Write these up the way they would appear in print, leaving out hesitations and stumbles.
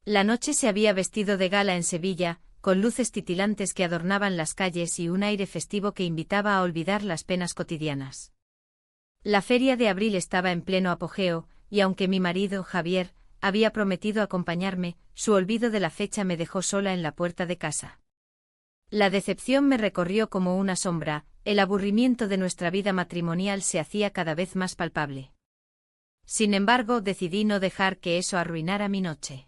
La noche se había vestido de gala en Sevilla, con luces titilantes que adornaban las calles y un aire festivo que invitaba a olvidar las penas cotidianas. La feria de abril estaba en pleno apogeo, y aunque mi marido, Javier, había prometido acompañarme, su olvido de la fecha me dejó sola en la puerta de casa. La decepción me recorrió como una sombra, el aburrimiento de nuestra vida matrimonial se hacía cada vez más palpable. Sin embargo, decidí no dejar que eso arruinara mi noche.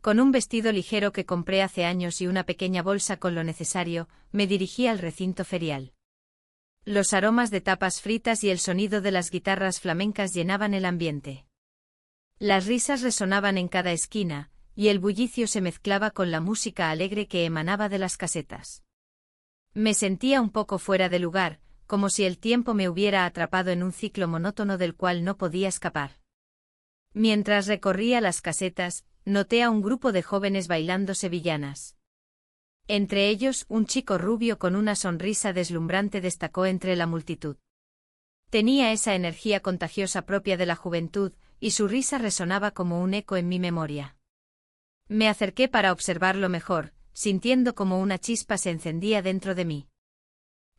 Con un vestido ligero que compré hace años y una pequeña bolsa con lo necesario, me dirigí al recinto ferial. Los aromas de tapas fritas y el sonido de las guitarras flamencas llenaban el ambiente. Las risas resonaban en cada esquina, y el bullicio se mezclaba con la música alegre que emanaba de las casetas. Me sentía un poco fuera de lugar, como si el tiempo me hubiera atrapado en un ciclo monótono del cual no podía escapar. Mientras recorría las casetas, noté a un grupo de jóvenes bailando sevillanas. Entre ellos, un chico rubio con una sonrisa deslumbrante destacó entre la multitud. Tenía esa energía contagiosa propia de la juventud, y su risa resonaba como un eco en mi memoria. Me acerqué para observarlo mejor, sintiendo como una chispa se encendía dentro de mí.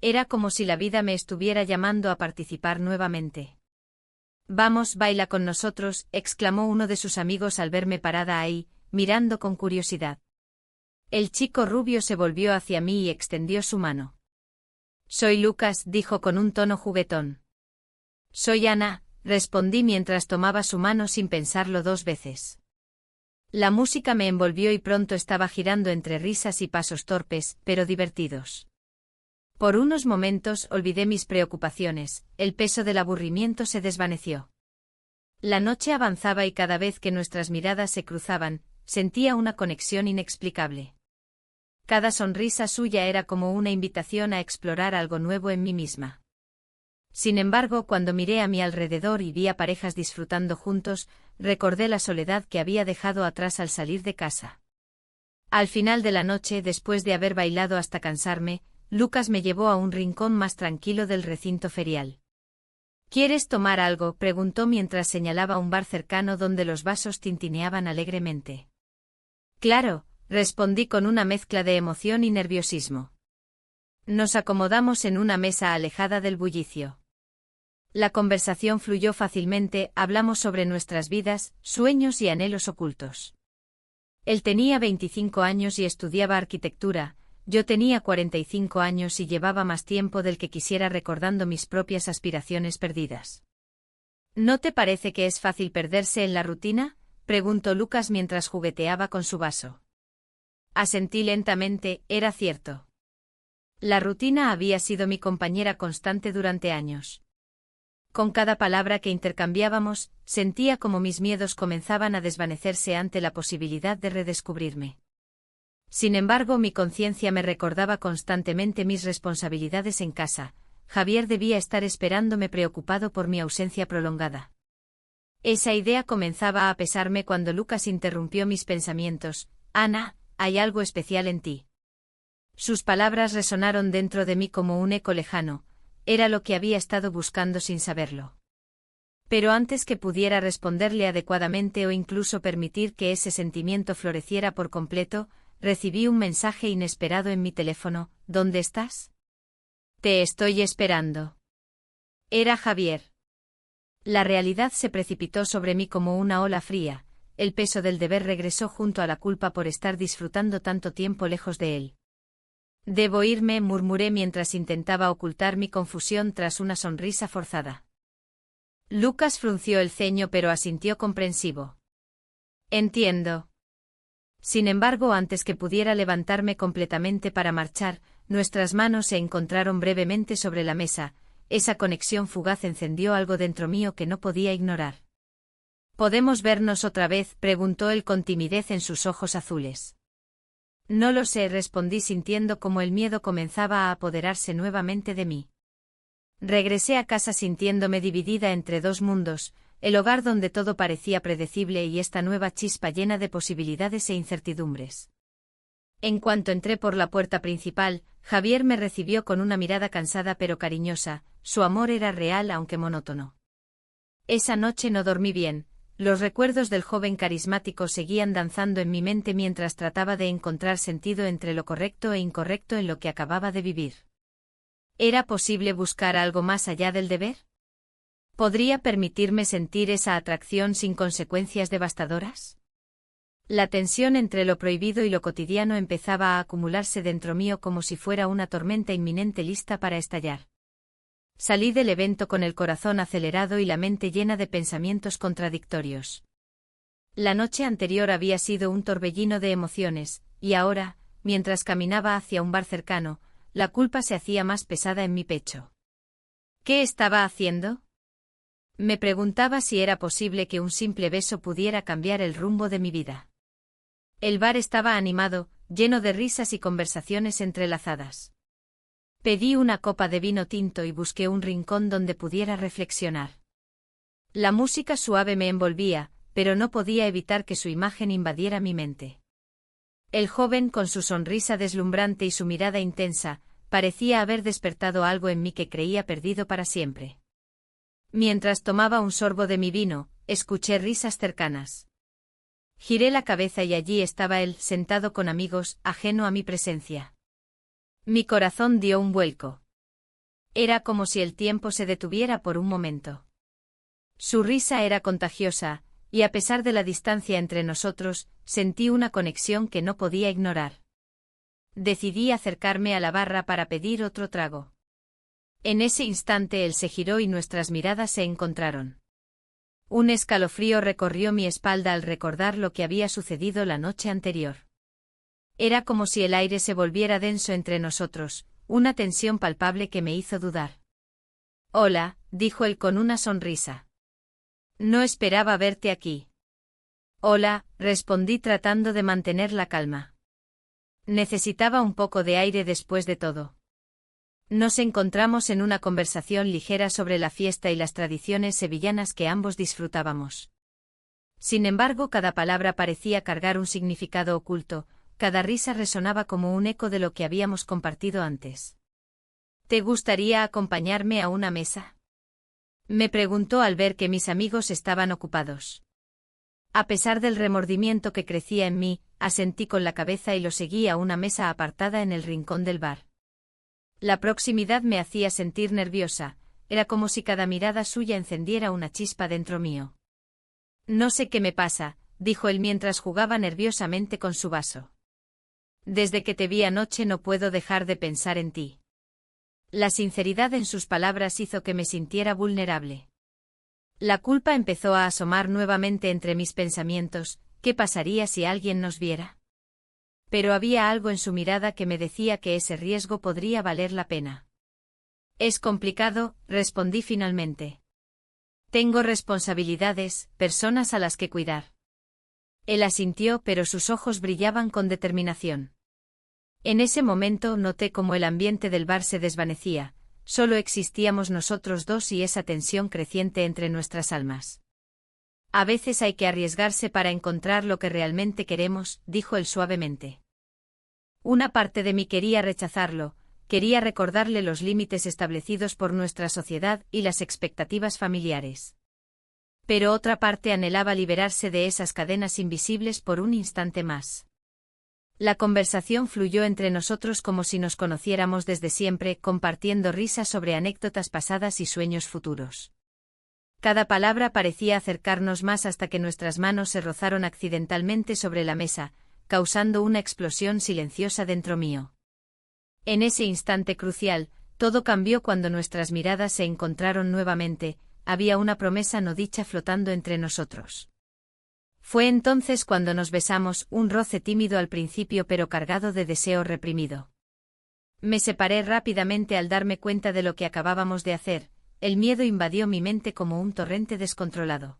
Era como si la vida me estuviera llamando a participar nuevamente. «Vamos, baila con nosotros», exclamó uno de sus amigos al verme parada ahí, mirando con curiosidad. El chico rubio se volvió hacia mí y extendió su mano. «Soy Lucas», dijo con un tono juguetón. «Soy Ana», respondí mientras tomaba su mano sin pensarlo dos veces. La música me envolvió y pronto estaba girando entre risas y pasos torpes, pero divertidos. Por unos momentos olvidé mis preocupaciones, el peso del aburrimiento se desvaneció. La noche avanzaba y cada vez que nuestras miradas se cruzaban, sentía una conexión inexplicable. Cada sonrisa suya era como una invitación a explorar algo nuevo en mí misma. Sin embargo, cuando miré a mi alrededor y vi a parejas disfrutando juntos, recordé la soledad que había dejado atrás al salir de casa. Al final de la noche, después de haber bailado hasta cansarme, Lucas me llevó a un rincón más tranquilo del recinto ferial. «¿Quieres tomar algo?», preguntó mientras señalaba un bar cercano donde los vasos tintineaban alegremente. «Claro», respondí con una mezcla de emoción y nerviosismo. Nos acomodamos en una mesa alejada del bullicio. La conversación fluyó fácilmente, hablamos sobre nuestras vidas, sueños y anhelos ocultos. Él tenía 25 años y estudiaba arquitectura, yo tenía 45 años y llevaba más tiempo del que quisiera recordando mis propias aspiraciones perdidas. «¿No te parece que es fácil perderse en la rutina?», preguntó Lucas mientras jugueteaba con su vaso. Asentí lentamente, era cierto. La rutina había sido mi compañera constante durante años. Con cada palabra que intercambiábamos, sentía como mis miedos comenzaban a desvanecerse ante la posibilidad de redescubrirme. Sin embargo, mi conciencia me recordaba constantemente mis responsabilidades en casa. Javier debía estar esperándome preocupado por mi ausencia prolongada. Esa idea comenzaba a pesarme cuando Lucas interrumpió mis pensamientos. «Ana, hay algo especial en ti». Sus palabras resonaron dentro de mí como un eco lejano, era lo que había estado buscando sin saberlo. Pero antes que pudiera responderle adecuadamente o incluso permitir que ese sentimiento floreciera por completo, recibí un mensaje inesperado en mi teléfono. «¿Dónde estás? Te estoy esperando». Era Javier. La realidad se precipitó sobre mí como una ola fría, el peso del deber regresó junto a la culpa por estar disfrutando tanto tiempo lejos de él. «Debo irme», murmuré mientras intentaba ocultar mi confusión tras una sonrisa forzada. Lucas frunció el ceño pero asintió comprensivo. «Entiendo». Sin embargo, antes que pudiera levantarme completamente para marchar, nuestras manos se encontraron brevemente sobre la mesa, esa conexión fugaz encendió algo dentro mío que no podía ignorar. «¿Podemos vernos otra vez?», preguntó él con timidez en sus ojos azules. «No lo sé», respondí sintiendo como el miedo comenzaba a apoderarse nuevamente de mí. Regresé a casa sintiéndome dividida entre dos mundos, el hogar donde todo parecía predecible y esta nueva chispa llena de posibilidades e incertidumbres. En cuanto entré por la puerta principal, Javier me recibió con una mirada cansada pero cariñosa, su amor era real aunque monótono. Esa noche no dormí bien, Los recuerdos del joven carismático seguían danzando en mi mente mientras trataba de encontrar sentido entre lo correcto e incorrecto en lo que acababa de vivir. ¿Era posible buscar algo más allá del deber? ¿Podría permitirme sentir esa atracción sin consecuencias devastadoras? La tensión entre lo prohibido y lo cotidiano empezaba a acumularse dentro mío como si fuera una tormenta inminente lista para estallar. Salí del evento con el corazón acelerado y la mente llena de pensamientos contradictorios. La noche anterior había sido un torbellino de emociones, y ahora, mientras caminaba hacia un bar cercano, la culpa se hacía más pesada en mi pecho. ¿Qué estaba haciendo? Me preguntaba si era posible que un simple beso pudiera cambiar el rumbo de mi vida. El bar estaba animado, lleno de risas y conversaciones entrelazadas. Pedí una copa de vino tinto y busqué un rincón donde pudiera reflexionar. La música suave me envolvía, pero no podía evitar que su imagen invadiera mi mente. El joven, con su sonrisa deslumbrante y su mirada intensa, parecía haber despertado algo en mí que creía perdido para siempre. Mientras tomaba un sorbo de mi vino, escuché risas cercanas. Giré la cabeza y allí estaba él, sentado con amigos, ajeno a mi presencia. Mi corazón dio un vuelco. Era como si el tiempo se detuviera por un momento. Su risa era contagiosa, y a pesar de la distancia entre nosotros, sentí una conexión que no podía ignorar. Decidí acercarme a la barra para pedir otro trago. En ese instante él se giró y nuestras miradas se encontraron. Un escalofrío recorrió mi espalda al recordar lo que había sucedido la noche anterior. Era como si el aire se volviera denso entre nosotros, una tensión palpable que me hizo dudar. «Hola», dijo él con una sonrisa. «No esperaba verte aquí». «Hola», respondí tratando de mantener la calma. Necesitaba un poco de aire después de todo. Nos encontramos en una conversación ligera sobre la fiesta y las tradiciones sevillanas que ambos disfrutábamos. Sin embargo, cada palabra parecía cargar un significado oculto, cada risa resonaba como un eco de lo que habíamos compartido antes. ¿Te gustaría acompañarme a una mesa?, me preguntó al ver que mis amigos estaban ocupados. A pesar del remordimiento que crecía en mí, asentí con la cabeza y lo seguí a una mesa apartada en el rincón del bar. La proximidad me hacía sentir nerviosa, era como si cada mirada suya encendiera una chispa dentro mío. «No sé qué me pasa», dijo él mientras jugaba nerviosamente con su vaso. «Desde que te vi anoche no puedo dejar de pensar en ti». La sinceridad en sus palabras hizo que me sintiera vulnerable. La culpa empezó a asomar nuevamente entre mis pensamientos. ¿Qué pasaría si alguien nos viera? Pero había algo en su mirada que me decía que ese riesgo podría valer la pena. «Es complicado», respondí finalmente. «Tengo responsabilidades, personas a las que cuidar». Él asintió, pero sus ojos brillaban con determinación. En ese momento noté cómo el ambiente del bar se desvanecía, solo existíamos nosotros dos y esa tensión creciente entre nuestras almas. «A veces hay que arriesgarse para encontrar lo que realmente queremos», dijo él suavemente. Una parte de mí quería rechazarlo, quería recordarle los límites establecidos por nuestra sociedad y las expectativas familiares. Pero otra parte anhelaba liberarse de esas cadenas invisibles por un instante más. La conversación fluyó entre nosotros como si nos conociéramos desde siempre, compartiendo risas sobre anécdotas pasadas y sueños futuros. Cada palabra parecía acercarnos más hasta que nuestras manos se rozaron accidentalmente sobre la mesa, causando una explosión silenciosa dentro mío. En ese instante crucial, todo cambió cuando nuestras miradas se encontraron nuevamente, había una promesa no dicha flotando entre nosotros. Fue entonces cuando nos besamos, un roce tímido al principio pero cargado de deseo reprimido. Me separé rápidamente al darme cuenta de lo que acabábamos de hacer. El miedo invadió mi mente como un torrente descontrolado.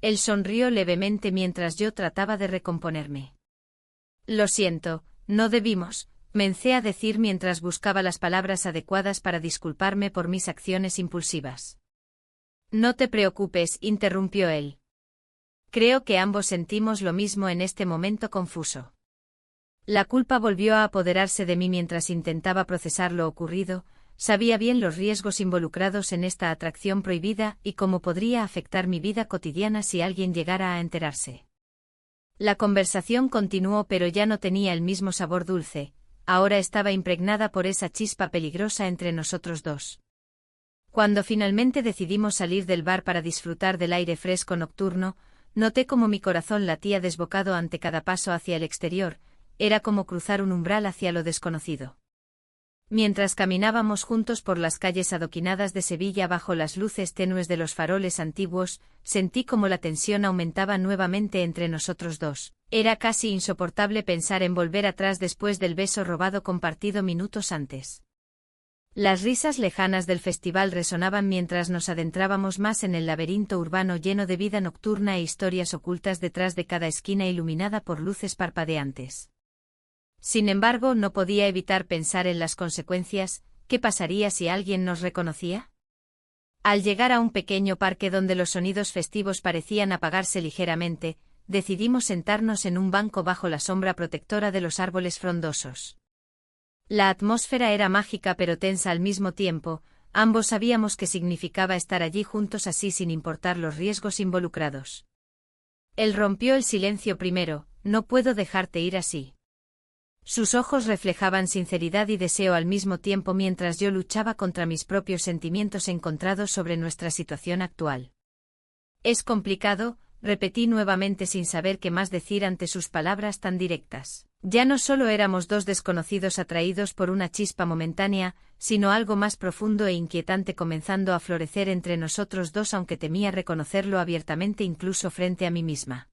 Él sonrió levemente mientras yo trataba de recomponerme. «Lo siento, no debimos», comencé a decir mientras buscaba las palabras adecuadas para disculparme por mis acciones impulsivas. «No te preocupes», interrumpió él. «Creo que ambos sentimos lo mismo en este momento confuso». La culpa volvió a apoderarse de mí mientras intentaba procesar lo ocurrido. Sabía bien los riesgos involucrados en esta atracción prohibida y cómo podría afectar mi vida cotidiana si alguien llegara a enterarse. La conversación continuó, pero ya no tenía el mismo sabor dulce, ahora estaba impregnada por esa chispa peligrosa entre nosotros dos. Cuando finalmente decidimos salir del bar para disfrutar del aire fresco nocturno, noté cómo mi corazón latía desbocado ante cada paso hacia el exterior, era como cruzar un umbral hacia lo desconocido. Mientras caminábamos juntos por las calles adoquinadas de Sevilla bajo las luces tenues de los faroles antiguos, sentí como la tensión aumentaba nuevamente entre nosotros dos. Era casi insoportable pensar en volver atrás después del beso robado compartido minutos antes. Las risas lejanas del festival resonaban mientras nos adentrábamos más en el laberinto urbano lleno de vida nocturna e historias ocultas detrás de cada esquina iluminada por luces parpadeantes. Sin embargo, no podía evitar pensar en las consecuencias. ¿Qué pasaría si alguien nos reconocía? Al llegar a un pequeño parque donde los sonidos festivos parecían apagarse ligeramente, decidimos sentarnos en un banco bajo la sombra protectora de los árboles frondosos. La atmósfera era mágica pero tensa al mismo tiempo, ambos sabíamos qué significaba estar allí juntos así sin importar los riesgos involucrados. Él rompió el silencio primero: no puedo dejarte ir así. Sus ojos reflejaban sinceridad y deseo al mismo tiempo mientras yo luchaba contra mis propios sentimientos encontrados sobre nuestra situación actual. Es complicado, repetí nuevamente sin saber qué más decir ante sus palabras tan directas. Ya no solo éramos dos desconocidos atraídos por una chispa momentánea, sino algo más profundo e inquietante comenzando a florecer entre nosotros dos, aunque temía reconocerlo abiertamente incluso frente a mí misma.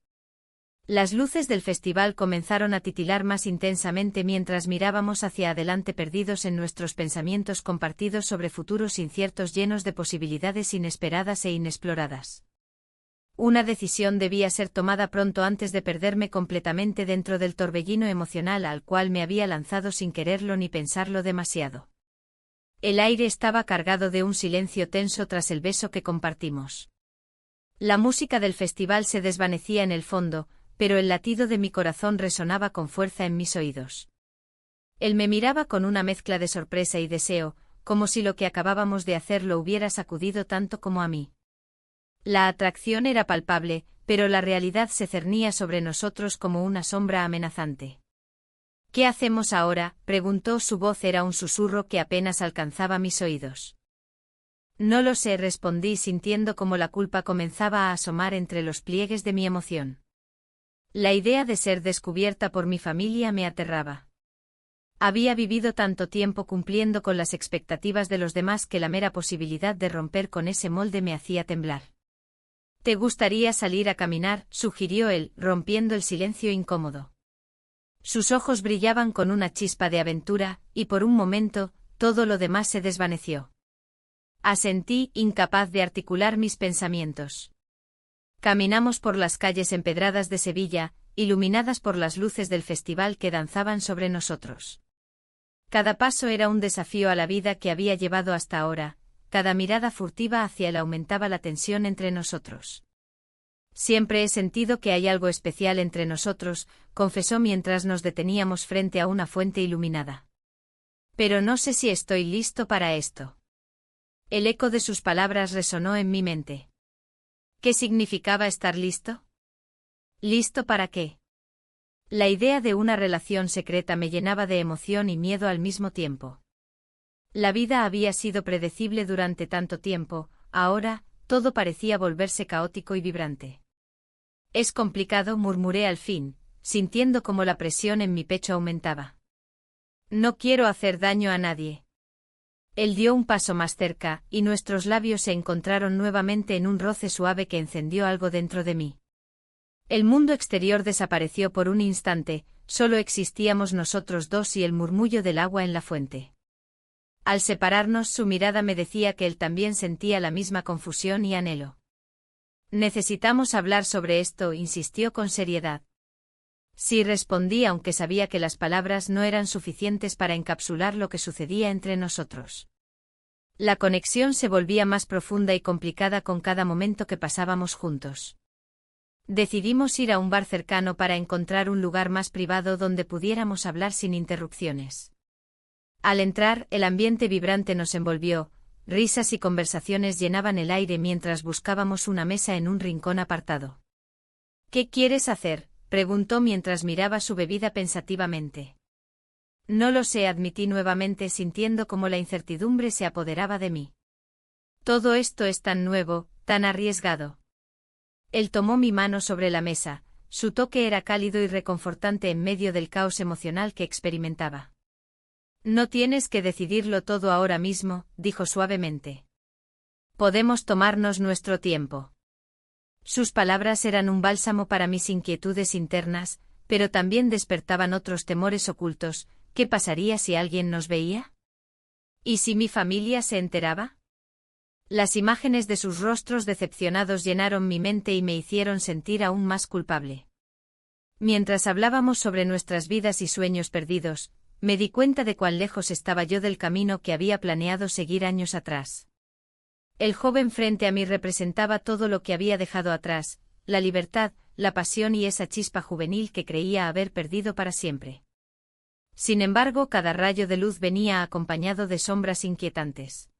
Las luces del festival comenzaron a titilar más intensamente mientras mirábamos hacia adelante perdidos en nuestros pensamientos compartidos sobre futuros inciertos llenos de posibilidades inesperadas e inexploradas. Una decisión debía ser tomada pronto antes de perderme completamente dentro del torbellino emocional al cual me había lanzado sin quererlo ni pensarlo demasiado. El aire estaba cargado de un silencio tenso tras el beso que compartimos. La música del festival se desvanecía en el fondo, pero el latido de mi corazón resonaba con fuerza en mis oídos. Él me miraba con una mezcla de sorpresa y deseo, como si lo que acabábamos de hacer lo hubiera sacudido tanto como a mí. La atracción era palpable, pero la realidad se cernía sobre nosotros como una sombra amenazante. ¿Qué hacemos ahora?, preguntó. Su voz era un susurro que apenas alcanzaba mis oídos. No lo sé, respondí sintiendo como la culpa comenzaba a asomar entre los pliegues de mi emoción. La idea de ser descubierta por mi familia me aterraba. Había vivido tanto tiempo cumpliendo con las expectativas de los demás que la mera posibilidad de romper con ese molde me hacía temblar. ¿Te gustaría salir a caminar?, sugirió él, rompiendo el silencio incómodo. Sus ojos brillaban con una chispa de aventura, y por un momento, todo lo demás se desvaneció. Asentí, incapaz de articular mis pensamientos. Caminamos por las calles empedradas de Sevilla, iluminadas por las luces del festival que danzaban sobre nosotros. Cada paso era un desafío a la vida que había llevado hasta ahora, cada mirada furtiva hacia él aumentaba la tensión entre nosotros. Siempre he sentido que hay algo especial entre nosotros, confesó mientras nos deteníamos frente a una fuente iluminada. Pero no sé si estoy listo para esto. El eco de sus palabras resonó en mi mente. ¿Qué significaba estar listo? ¿Listo para qué? La idea de una relación secreta me llenaba de emoción y miedo al mismo tiempo. La vida había sido predecible durante tanto tiempo, ahora, todo parecía volverse caótico y vibrante. Es complicado, murmuré al fin, sintiendo como la presión en mi pecho aumentaba. No quiero hacer daño a nadie. Él dio un paso más cerca, y nuestros labios se encontraron nuevamente en un roce suave que encendió algo dentro de mí. El mundo exterior desapareció por un instante, solo existíamos nosotros dos y el murmullo del agua en la fuente. Al separarnos, su mirada me decía que él también sentía la misma confusión y anhelo. Necesitamos hablar sobre esto, insistió con seriedad. Sí, respondí, aunque sabía que las palabras no eran suficientes para encapsular lo que sucedía entre nosotros. La conexión se volvía más profunda y complicada con cada momento que pasábamos juntos. Decidimos ir a un bar cercano para encontrar un lugar más privado donde pudiéramos hablar sin interrupciones. Al entrar, el ambiente vibrante nos envolvió, risas y conversaciones llenaban el aire mientras buscábamos una mesa en un rincón apartado. ¿Qué quieres hacer?, preguntó mientras miraba su bebida pensativamente. No lo sé, admití nuevamente sintiendo como la incertidumbre se apoderaba de mí. Todo esto es tan nuevo, tan arriesgado. Él tomó mi mano sobre la mesa, su toque era cálido y reconfortante en medio del caos emocional que experimentaba. No tienes que decidirlo todo ahora mismo, dijo suavemente. Podemos tomarnos nuestro tiempo. Sus palabras eran un bálsamo para mis inquietudes internas, pero también despertaban otros temores ocultos. ¿Qué pasaría si alguien nos veía? ¿Y si mi familia se enteraba? Las imágenes de sus rostros decepcionados llenaron mi mente y me hicieron sentir aún más culpable. Mientras hablábamos sobre nuestras vidas y sueños perdidos, me di cuenta de cuán lejos estaba yo del camino que había planeado seguir años atrás. El joven frente a mí representaba todo lo que había dejado atrás, la libertad, la pasión y esa chispa juvenil que creía haber perdido para siempre. Sin embargo, cada rayo de luz venía acompañado de sombras inquietantes.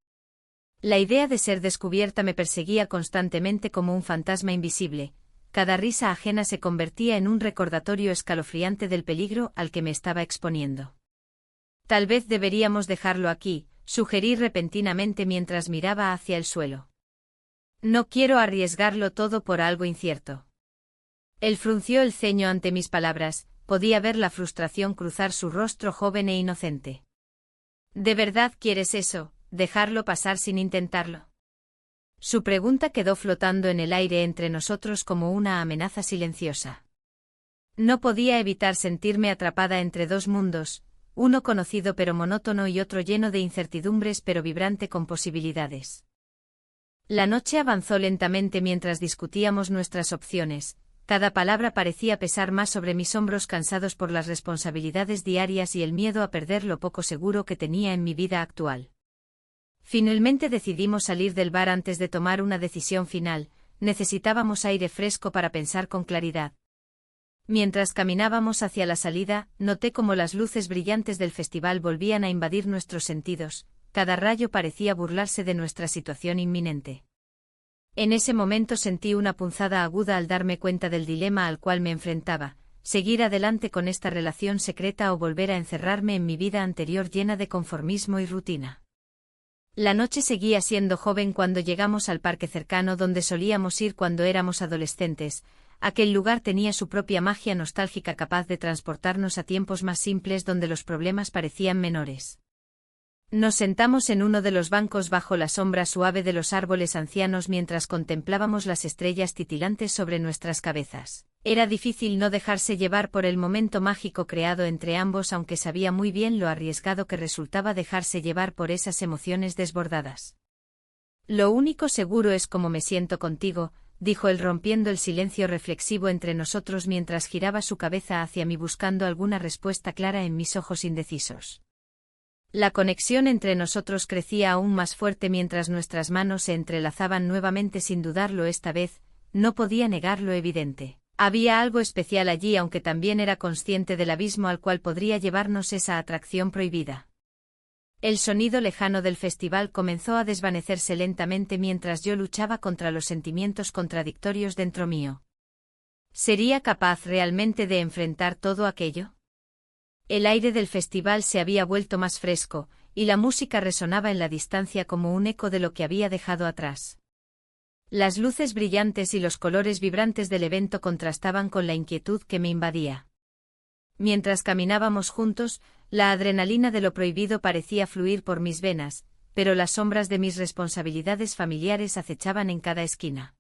La idea de ser descubierta me perseguía constantemente como un fantasma invisible, cada risa ajena se convertía en un recordatorio escalofriante del peligro al que me estaba exponiendo. Tal vez deberíamos dejarlo aquí, sugerí repentinamente mientras miraba hacia el suelo. No quiero arriesgarlo todo por algo incierto. Él frunció el ceño ante mis palabras, podía ver la frustración cruzar su rostro joven e inocente. ¿De verdad quieres eso, dejarlo pasar sin intentarlo? Su pregunta quedó flotando en el aire entre nosotros como una amenaza silenciosa. No podía evitar sentirme atrapada entre dos mundos, uno conocido pero monótono y otro lleno de incertidumbres pero vibrante con posibilidades. La noche avanzó lentamente mientras discutíamos nuestras opciones. Cada palabra parecía pesar más sobre mis hombros cansados por las responsabilidades diarias y el miedo a perder lo poco seguro que tenía en mi vida actual. Finalmente decidimos salir del bar antes de tomar una decisión final, necesitábamos aire fresco para pensar con claridad. Mientras caminábamos hacia la salida, noté cómo las luces brillantes del festival volvían a invadir nuestros sentidos, cada rayo parecía burlarse de nuestra situación inminente. En ese momento sentí una punzada aguda al darme cuenta del dilema al cual me enfrentaba, seguir adelante con esta relación secreta o volver a encerrarme en mi vida anterior llena de conformismo y rutina. La noche seguía siendo joven cuando llegamos al parque cercano donde solíamos ir cuando éramos adolescentes. Aquel lugar tenía su propia magia nostálgica capaz de transportarnos a tiempos más simples donde los problemas parecían menores. Nos sentamos en uno de los bancos bajo la sombra suave de los árboles ancianos mientras contemplábamos las estrellas titilantes sobre nuestras cabezas. Era difícil no dejarse llevar por el momento mágico creado entre ambos, aunque sabía muy bien lo arriesgado que resultaba dejarse llevar por esas emociones desbordadas. Lo único seguro es cómo me siento contigo, dijo él rompiendo el silencio reflexivo entre nosotros mientras giraba su cabeza hacia mí buscando alguna respuesta clara en mis ojos indecisos. La conexión entre nosotros crecía aún más fuerte mientras nuestras manos se entrelazaban nuevamente sin dudarlo esta vez, no podía negar lo evidente. Había algo especial allí aunque también era consciente del abismo al cual podría llevarnos esa atracción prohibida. El sonido lejano del festival comenzó a desvanecerse lentamente mientras yo luchaba contra los sentimientos contradictorios dentro mío. ¿Sería capaz realmente de enfrentar todo aquello? El aire del festival se había vuelto más fresco, y la música resonaba en la distancia como un eco de lo que había dejado atrás. Las luces brillantes y los colores vibrantes del evento contrastaban con la inquietud que me invadía. Mientras caminábamos juntos, la adrenalina de lo prohibido parecía fluir por mis venas, pero las sombras de mis responsabilidades familiares acechaban en cada esquina.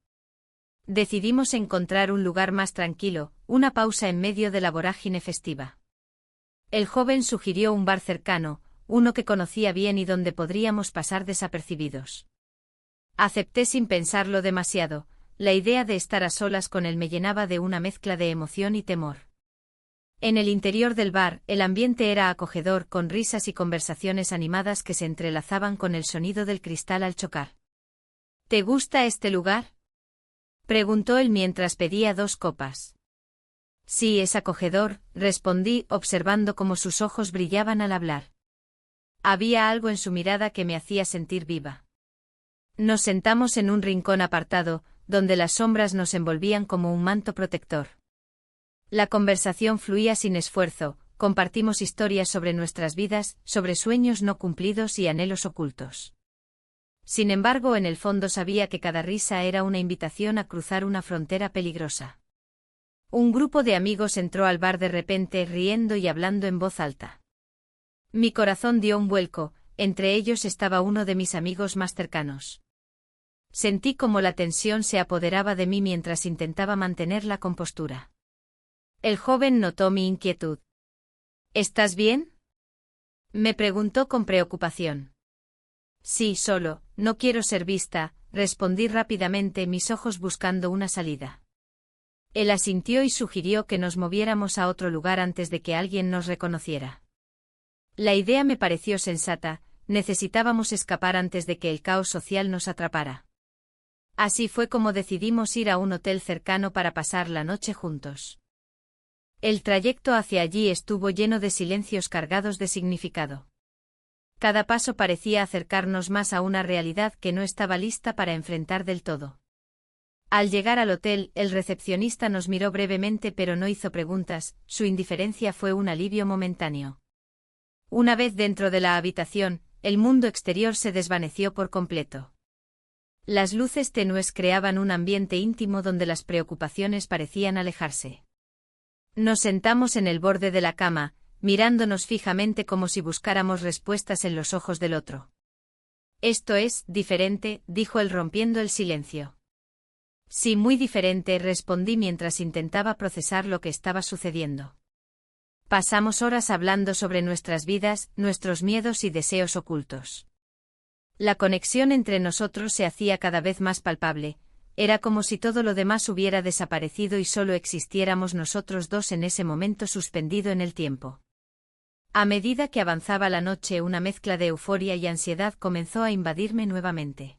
Decidimos encontrar un lugar más tranquilo, una pausa en medio de la vorágine festiva. El joven sugirió un bar cercano, uno que conocía bien y donde podríamos pasar desapercibidos. Acepté sin pensarlo demasiado, la idea de estar a solas con él me llenaba de una mezcla de emoción y temor. En el interior del bar, el ambiente era acogedor con risas y conversaciones animadas que se entrelazaban con el sonido del cristal al chocar. ¿Te gusta este lugar?, preguntó él mientras pedía 2 copas. Sí, es acogedor, respondí, observando cómo sus ojos brillaban al hablar. Había algo en su mirada que me hacía sentir viva. Nos sentamos en un rincón apartado, donde las sombras nos envolvían como un manto protector. La conversación fluía sin esfuerzo, compartimos historias sobre nuestras vidas, sobre sueños no cumplidos y anhelos ocultos. Sin embargo, en el fondo sabía que cada risa era una invitación a cruzar una frontera peligrosa. Un grupo de amigos entró al bar de repente, riendo y hablando en voz alta. Mi corazón dio un vuelco, entre ellos estaba uno de mis amigos más cercanos. Sentí como la tensión se apoderaba de mí mientras intentaba mantener la compostura. El joven notó mi inquietud. ¿Estás bien?, me preguntó con preocupación. Sí, solo, no quiero ser vista, respondí rápidamente, mis ojos buscando una salida. Él asintió y sugirió que nos moviéramos a otro lugar antes de que alguien nos reconociera. La idea me pareció sensata, necesitábamos escapar antes de que el caos social nos atrapara. Así fue como decidimos ir a un hotel cercano para pasar la noche juntos. El trayecto hacia allí estuvo lleno de silencios cargados de significado. Cada paso parecía acercarnos más a una realidad que no estaba lista para enfrentar del todo. Al llegar al hotel, el recepcionista nos miró brevemente pero no hizo preguntas, su indiferencia fue un alivio momentáneo. Una vez dentro de la habitación, el mundo exterior se desvaneció por completo. Las luces tenues creaban un ambiente íntimo donde las preocupaciones parecían alejarse. Nos sentamos en el borde de la cama, mirándonos fijamente como si buscáramos respuestas en los ojos del otro. Esto es diferente, dijo él rompiendo el silencio. Sí, muy diferente, respondí mientras intentaba procesar lo que estaba sucediendo. Pasamos horas hablando sobre nuestras vidas, nuestros miedos y deseos ocultos. La conexión entre nosotros se hacía cada vez más palpable, era como si todo lo demás hubiera desaparecido y solo existiéramos nosotros dos en ese momento suspendido en el tiempo. A medida que avanzaba la noche, una mezcla de euforia y ansiedad comenzó a invadirme nuevamente.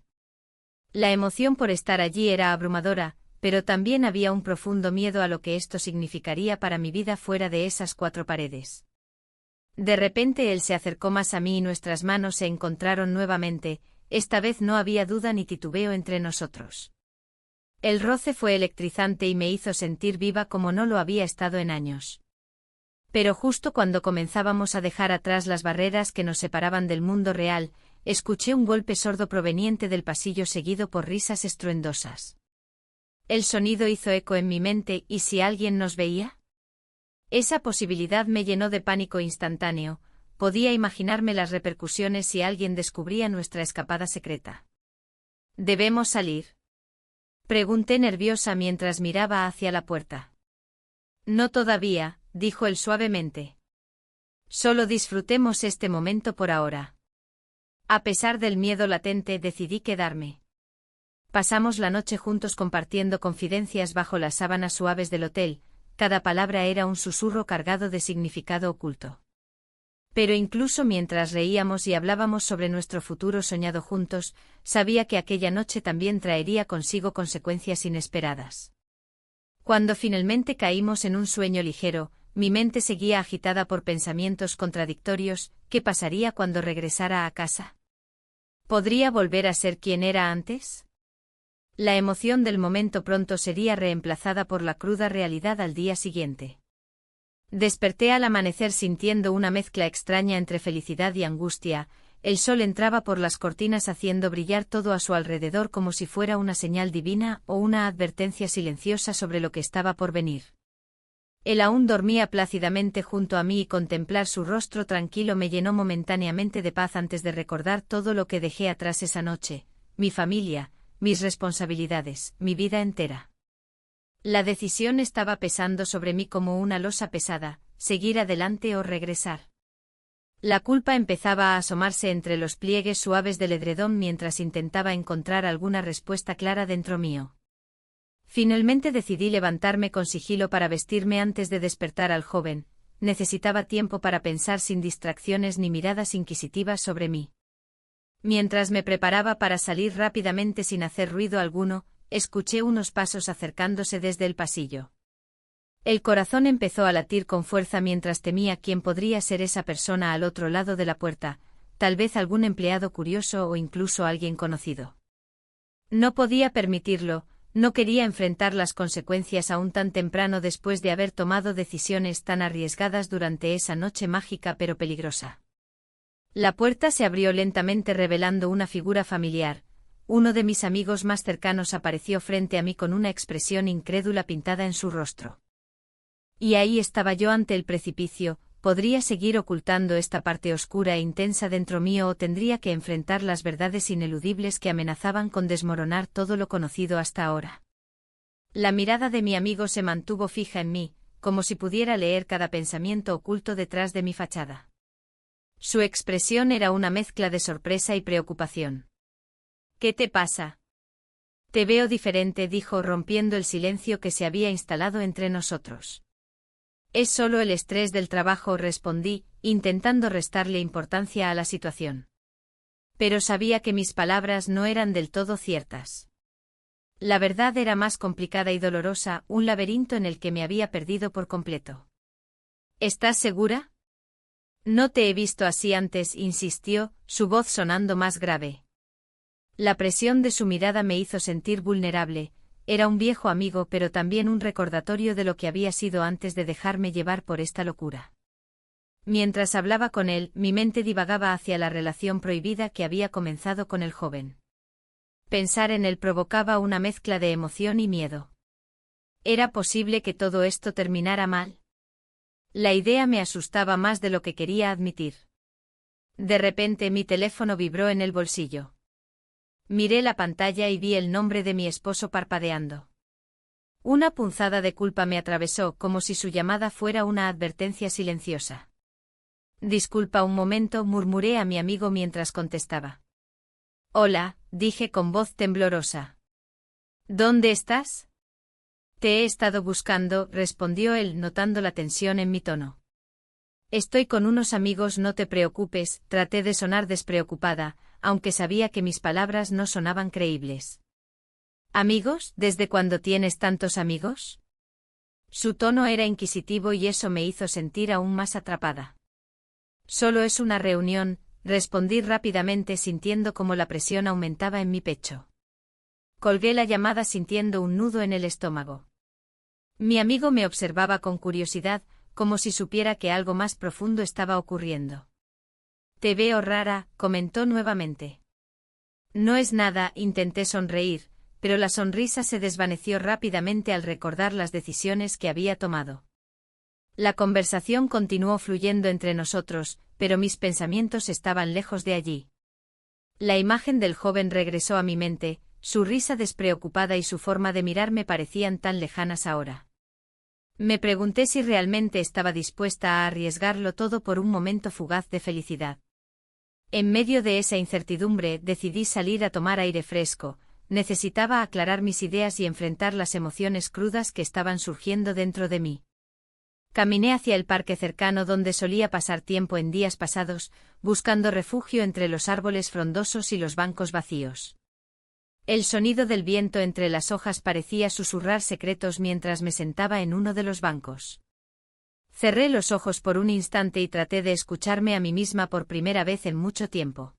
La emoción por estar allí era abrumadora, pero también había un profundo miedo a lo que esto significaría para mi vida fuera de esas cuatro paredes. De repente él se acercó más a mí y nuestras manos se encontraron nuevamente, esta vez no había duda ni titubeo entre nosotros. El roce fue electrizante y me hizo sentir viva como no lo había estado en años. Pero justo cuando comenzábamos a dejar atrás las barreras que nos separaban del mundo real, escuché un golpe sordo proveniente del pasillo seguido por risas estruendosas. El sonido hizo eco en mi mente, ¿y si alguien nos veía? Esa posibilidad me llenó de pánico instantáneo, podía imaginarme las repercusiones si alguien descubría nuestra escapada secreta. ¿Debemos salir?, pregunté nerviosa mientras miraba hacia la puerta. No todavía, dijo él suavemente. Solo disfrutemos este momento por ahora. A pesar del miedo latente, decidí quedarme. Pasamos la noche juntos compartiendo confidencias bajo las sábanas suaves del hotel, cada palabra era un susurro cargado de significado oculto. Pero incluso mientras reíamos y hablábamos sobre nuestro futuro soñado juntos, sabía que aquella noche también traería consigo consecuencias inesperadas. Cuando finalmente caímos en un sueño ligero, mi mente seguía agitada por pensamientos contradictorios. ¿Qué pasaría cuando regresara a casa? ¿Podría volver a ser quien era antes? La emoción del momento pronto sería reemplazada por la cruda realidad al día siguiente. Desperté al amanecer sintiendo una mezcla extraña entre felicidad y angustia. El sol entraba por las cortinas haciendo brillar todo a su alrededor como si fuera una señal divina o una advertencia silenciosa sobre lo que estaba por venir. Él aún dormía plácidamente junto a mí y contemplar su rostro tranquilo me llenó momentáneamente de paz antes de recordar todo lo que dejé atrás esa noche, mi familia, mis responsabilidades, mi vida entera. La decisión estaba pesando sobre mí como una losa pesada, seguir adelante o regresar. La culpa empezaba a asomarse entre los pliegues suaves del edredón mientras intentaba encontrar alguna respuesta clara dentro mío. Finalmente decidí levantarme con sigilo para vestirme antes de despertar al joven. Necesitaba tiempo para pensar sin distracciones ni miradas inquisitivas sobre mí. Mientras me preparaba para salir rápidamente sin hacer ruido alguno, escuché unos pasos acercándose desde el pasillo. El corazón empezó a latir con fuerza mientras temía quién podría ser esa persona al otro lado de la puerta, tal vez algún empleado curioso o incluso alguien conocido. No podía permitirlo, no quería enfrentar las consecuencias aún tan temprano después de haber tomado decisiones tan arriesgadas durante esa noche mágica pero peligrosa. La puerta se abrió lentamente revelando una figura familiar. Uno de mis amigos más cercanos apareció frente a mí con una expresión incrédula pintada en su rostro. Y ahí estaba yo ante el precipicio. ¿Podría seguir ocultando esta parte oscura e intensa dentro mío o tendría que enfrentar las verdades ineludibles que amenazaban con desmoronar todo lo conocido hasta ahora? La mirada de mi amigo se mantuvo fija en mí, como si pudiera leer cada pensamiento oculto detrás de mi fachada. Su expresión era una mezcla de sorpresa y preocupación. ¿Qué te pasa? Te veo diferente, dijo rompiendo el silencio que se había instalado entre nosotros. Es solo el estrés del trabajo, respondí, intentando restarle importancia a la situación. Pero sabía que mis palabras no eran del todo ciertas. La verdad era más complicada y dolorosa, un laberinto en el que me había perdido por completo. ¿Estás segura? No te he visto así antes, insistió, su voz sonando más grave. La presión de su mirada me hizo sentir vulnerable. Era un viejo amigo pero también un recordatorio de lo que había sido antes de dejarme llevar por esta locura. Mientras hablaba con él, mi mente divagaba hacia la relación prohibida que había comenzado con el joven. Pensar en él provocaba una mezcla de emoción y miedo. ¿Era posible que todo esto terminara mal? La idea me asustaba más de lo que quería admitir. De repente mi teléfono vibró en el bolsillo. Miré la pantalla y vi el nombre de mi esposo parpadeando. Una punzada de culpa me atravesó como si su llamada fuera una advertencia silenciosa. Disculpa un momento, murmuré a mi amigo mientras contestaba. Hola, dije con voz temblorosa. ¿Dónde estás? Te he estado buscando, respondió él notando la tensión en mi tono. Estoy con unos amigos, no te preocupes, traté de sonar despreocupada, aunque sabía que mis palabras no sonaban creíbles. ¿Amigos? ¿Desde cuándo tienes tantos amigos? Su tono era inquisitivo y eso me hizo sentir aún más atrapada. Solo es una reunión, respondí rápidamente sintiendo como la presión aumentaba en mi pecho. Colgué la llamada sintiendo un nudo en el estómago. Mi amigo me observaba con curiosidad, como si supiera que algo más profundo estaba ocurriendo. Te veo rara, comentó nuevamente. No es nada, intenté sonreír, pero la sonrisa se desvaneció rápidamente al recordar las decisiones que había tomado. La conversación continuó fluyendo entre nosotros, pero mis pensamientos estaban lejos de allí. La imagen del joven regresó a mi mente, su risa despreocupada y su forma de mirar me parecían tan lejanas ahora. Me pregunté si realmente estaba dispuesta a arriesgarlo todo por un momento fugaz de felicidad. En medio de esa incertidumbre decidí salir a tomar aire fresco, necesitaba aclarar mis ideas y enfrentar las emociones crudas que estaban surgiendo dentro de mí. Caminé hacia el parque cercano donde solía pasar tiempo en días pasados, buscando refugio entre los árboles frondosos y los bancos vacíos. El sonido del viento entre las hojas parecía susurrar secretos mientras me sentaba en uno de los bancos. Cerré los ojos por un instante y traté de escucharme a mí misma por primera vez en mucho tiempo.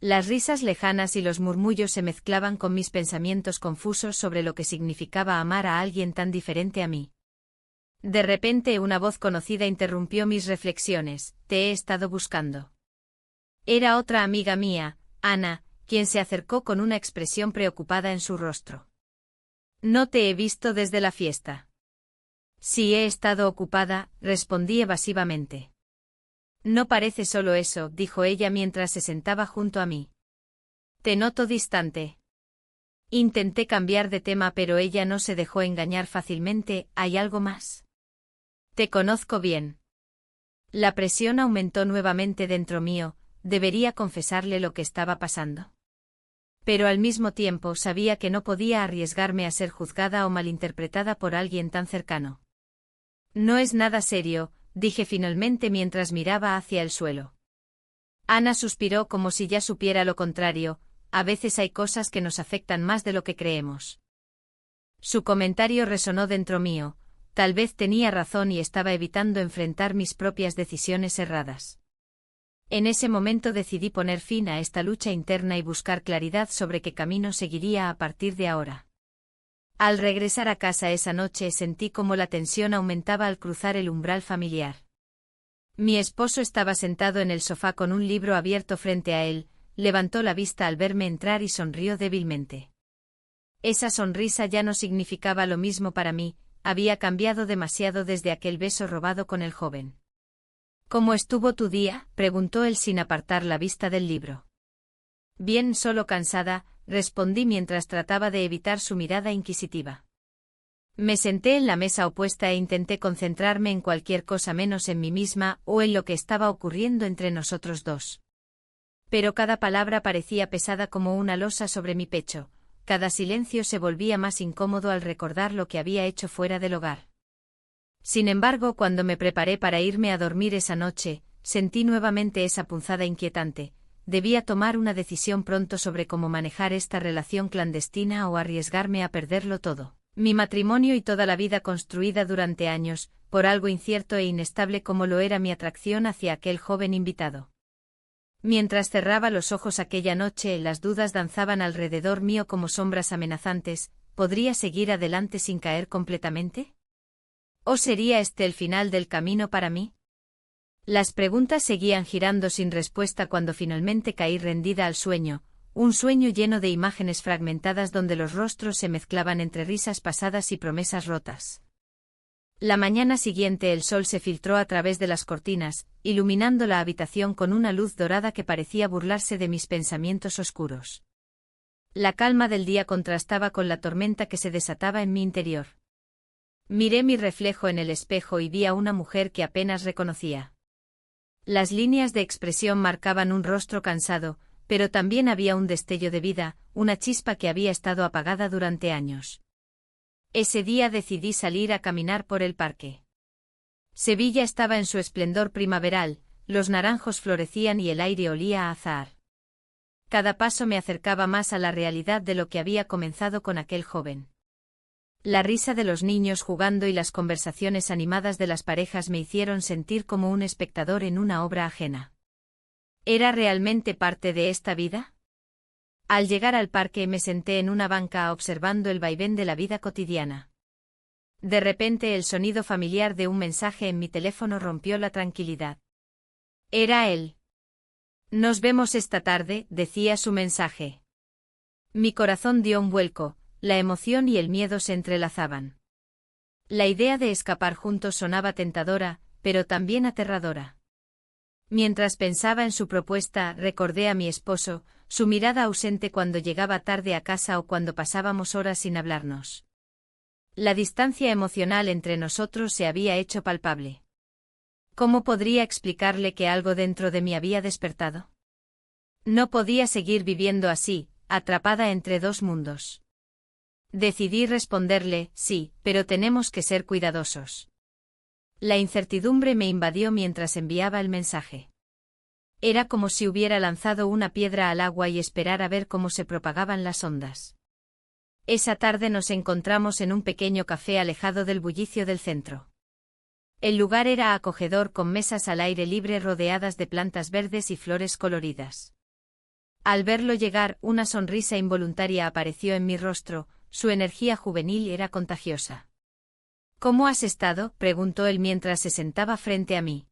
Las risas lejanas y los murmullos se mezclaban con mis pensamientos confusos sobre lo que significaba amar a alguien tan diferente a mí. De repente una voz conocida interrumpió mis reflexiones. Te he estado buscando. Era otra amiga mía, Ana, quien se acercó con una expresión preocupada en su rostro. No te he visto desde la fiesta. Sí, he estado ocupada, respondí evasivamente. No parece solo eso, dijo ella mientras se sentaba junto a mí. Te noto distante. Intenté cambiar de tema pero ella no se dejó engañar fácilmente. ¿Hay algo más? Te conozco bien. La presión aumentó nuevamente dentro mío, debería confesarle lo que estaba pasando. Pero al mismo tiempo sabía que no podía arriesgarme a ser juzgada o malinterpretada por alguien tan cercano. No es nada serio, dije finalmente mientras miraba hacia el suelo. Ana suspiró como si ya supiera lo contrario, a veces hay cosas que nos afectan más de lo que creemos. Su comentario resonó dentro mío, tal vez tenía razón y estaba evitando enfrentar mis propias decisiones erradas. En ese momento decidí poner fin a esta lucha interna y buscar claridad sobre qué camino seguiría a partir de ahora. Al regresar a casa esa noche sentí como la tensión aumentaba al cruzar el umbral familiar. Mi esposo estaba sentado en el sofá con un libro abierto frente a él, levantó la vista al verme entrar y sonrió débilmente. Esa sonrisa ya no significaba lo mismo para mí, había cambiado demasiado desde aquel beso robado con el joven. ¿Cómo estuvo tu día?, preguntó él sin apartar la vista del libro. Bien, solo cansada, respondí mientras trataba de evitar su mirada inquisitiva. Me senté en la mesa opuesta e intenté concentrarme en cualquier cosa menos en mí misma o en lo que estaba ocurriendo entre nosotros dos. Pero cada palabra parecía pesada como una losa sobre mi pecho, cada silencio se volvía más incómodo al recordar lo que había hecho fuera del hogar. Sin embargo, cuando me preparé para irme a dormir esa noche, sentí nuevamente esa punzada inquietante. Debía tomar una decisión pronto sobre cómo manejar esta relación clandestina o arriesgarme a perderlo todo. Mi matrimonio y toda la vida construida durante años, por algo incierto e inestable como lo era mi atracción hacia aquel joven invitado. Mientras cerraba los ojos aquella noche, las dudas danzaban alrededor mío como sombras amenazantes. ¿Podría seguir adelante sin caer completamente? ¿O sería este el final del camino para mí? Las preguntas seguían girando sin respuesta cuando finalmente caí rendida al sueño, un sueño lleno de imágenes fragmentadas donde los rostros se mezclaban entre risas pasadas y promesas rotas. La mañana siguiente el sol se filtró a través de las cortinas, iluminando la habitación con una luz dorada que parecía burlarse de mis pensamientos oscuros. La calma del día contrastaba con la tormenta que se desataba en mi interior. Miré mi reflejo en el espejo y vi a una mujer que apenas reconocía. Las líneas de expresión marcaban un rostro cansado, pero también había un destello de vida, una chispa que había estado apagada durante años. Ese día decidí salir a caminar por el parque. Sevilla estaba en su esplendor primaveral, los naranjos florecían y el aire olía a azahar. Cada paso me acercaba más a la realidad de lo que había comenzado con aquel joven. La risa de los niños jugando y las conversaciones animadas de las parejas me hicieron sentir como un espectador en una obra ajena. ¿Era realmente parte de esta vida? Al llegar al parque me senté en una banca observando el vaivén de la vida cotidiana. De repente el sonido familiar de un mensaje en mi teléfono rompió la tranquilidad. Era él. Nos vemos esta tarde, decía su mensaje. Mi corazón dio un vuelco. La emoción y el miedo se entrelazaban. La idea de escapar juntos sonaba tentadora, pero también aterradora. Mientras pensaba en su propuesta, recordé a mi esposo, su mirada ausente cuando llegaba tarde a casa o cuando pasábamos horas sin hablarnos. La distancia emocional entre nosotros se había hecho palpable. ¿Cómo podría explicarle que algo dentro de mí había despertado? No podía seguir viviendo así, atrapada entre dos mundos. Decidí responderle, sí, pero tenemos que ser cuidadosos. La incertidumbre me invadió mientras enviaba el mensaje. Era como si hubiera lanzado una piedra al agua y esperar a ver cómo se propagaban las ondas. Esa tarde nos encontramos en un pequeño café alejado del bullicio del centro. El lugar era acogedor con mesas al aire libre rodeadas de plantas verdes y flores coloridas. Al verlo llegar, una sonrisa involuntaria apareció en mi rostro. Su energía juvenil era contagiosa. ¿Cómo has estado?, preguntó él mientras se sentaba frente a mí.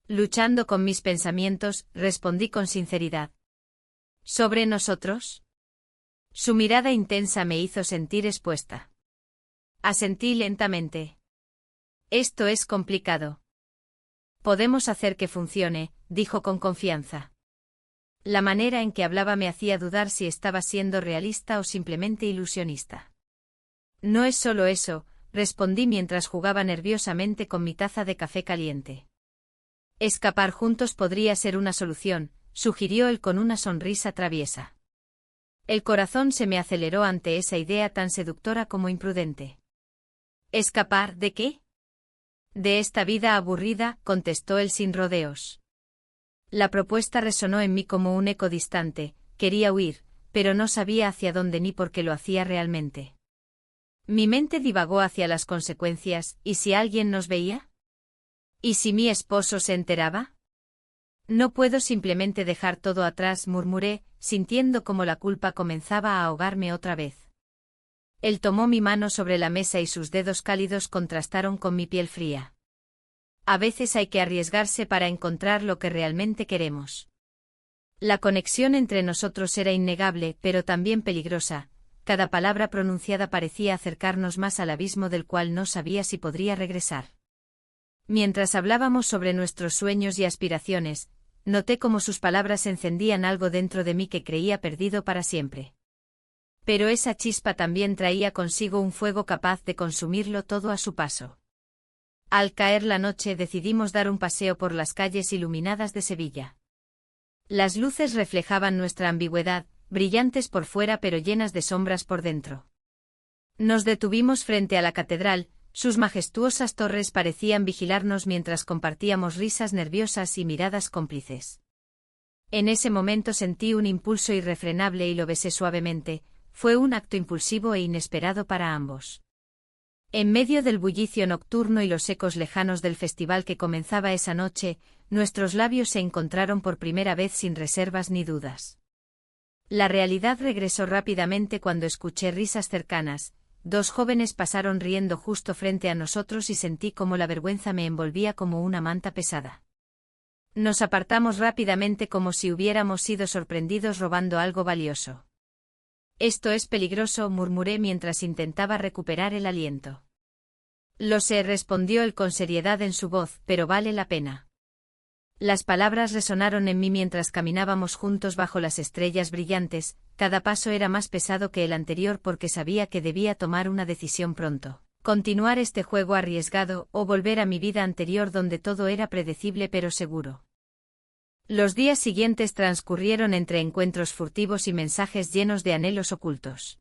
Luchando con mis pensamientos, respondí con sinceridad. ¿Sobre nosotros? Su mirada intensa me hizo sentir expuesta. Asentí lentamente. Esto es complicado. Podemos hacer que funcione, dijo con confianza. La manera en que hablaba me hacía dudar si estaba siendo realista o simplemente ilusionista. No es solo eso, respondí mientras jugaba nerviosamente con mi taza de café caliente. Escapar juntos podría ser una solución, sugirió él con una sonrisa traviesa. El corazón se me aceleró ante esa idea tan seductora como imprudente. ¿Escapar de qué? De esta vida aburrida, contestó él sin rodeos. La propuesta resonó en mí como un eco distante, quería huir, pero no sabía hacia dónde ni por qué lo hacía realmente. Mi mente divagó hacia las consecuencias, ¿y si alguien nos veía? ¿Y si mi esposo se enteraba? No puedo simplemente dejar todo atrás, murmuré, sintiendo como la culpa comenzaba a ahogarme otra vez. Él tomó mi mano sobre la mesa y sus dedos cálidos contrastaron con mi piel fría. A veces hay que arriesgarse para encontrar lo que realmente queremos. La conexión entre nosotros era innegable, pero también peligrosa. Cada palabra pronunciada parecía acercarnos más al abismo del cual no sabía si podría regresar. Mientras hablábamos sobre nuestros sueños y aspiraciones, noté cómo sus palabras encendían algo dentro de mí que creía perdido para siempre. Pero esa chispa también traía consigo un fuego capaz de consumirlo todo a su paso. Al caer la noche decidimos dar un paseo por las calles iluminadas de Sevilla. Las luces reflejaban nuestra ambigüedad, brillantes por fuera pero llenas de sombras por dentro. Nos detuvimos frente a la catedral, sus majestuosas torres parecían vigilarnos mientras compartíamos risas nerviosas y miradas cómplices. En ese momento sentí un impulso irrefrenable y lo besé suavemente, fue un acto impulsivo e inesperado para ambos. En medio del bullicio nocturno y los ecos lejanos del festival que comenzaba esa noche, nuestros labios se encontraron por primera vez sin reservas ni dudas. La realidad regresó rápidamente cuando escuché risas cercanas. Dos jóvenes pasaron riendo justo frente a nosotros y sentí como la vergüenza me envolvía como una manta pesada. Nos apartamos rápidamente como si hubiéramos sido sorprendidos robando algo valioso. Esto es peligroso, murmuré mientras intentaba recuperar el aliento. Lo sé, respondió él con seriedad en su voz, pero vale la pena. Las palabras resonaron en mí mientras caminábamos juntos bajo las estrellas brillantes, cada paso era más pesado que el anterior porque sabía que debía tomar una decisión pronto. Continuar este juego arriesgado o volver a mi vida anterior donde todo era predecible pero seguro. Los días siguientes transcurrieron entre encuentros furtivos y mensajes llenos de anhelos ocultos.